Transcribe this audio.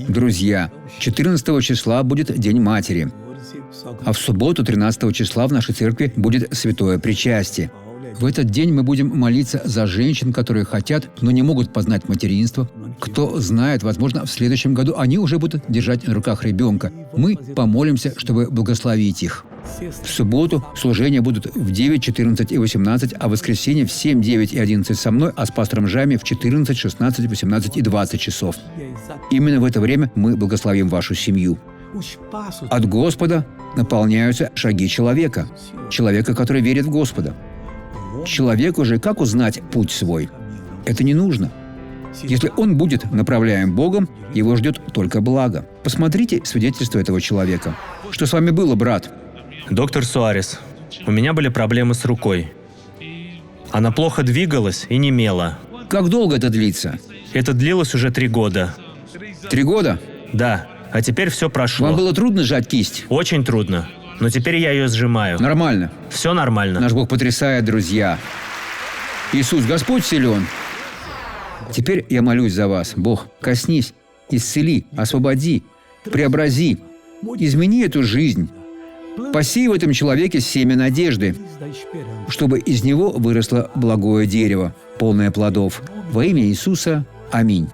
Друзья, 14 числа будет День Матери, а в субботу, 13 числа, в нашей церкви будет Святое Причастие. В этот день мы будем молиться за женщин, которые хотят, но не могут познать материнство. Кто знает, возможно, в следующем году они уже будут держать на руках ребенка. Мы помолимся, чтобы благословить их. В субботу служения будут в 9, 14 и 18, а в воскресенье в 7, 9 и 11 со мной, а с пастором Жами в 14, 16, 18 и 20 часов. Именно в это время мы благословим вашу семью. От Господа наполняются шаги человека, который верит в Господа. Человеку же как узнать путь свой? Это не нужно. Если он будет направляем Богом, его ждет только благо. Посмотрите свидетельство этого человека. Что с вами было, брат? Доктор Суарес, у меня были проблемы с рукой. Она плохо двигалась и немела. Как долго это длится? Это длилось уже 3 года. 3 года? Да, а теперь все прошло. Вам было трудно сжать кисть? Очень трудно. Но теперь я ее сжимаю. Нормально. Все нормально. Наш Бог потрясает, друзья. Иисус, Господь силен. Теперь я молюсь за вас. Бог, коснись, исцели, освободи, преобрази, измени эту жизнь. Посей в этом человеке семя надежды, чтобы из него выросло благое дерево, полное плодов. Во имя Иисуса. Аминь.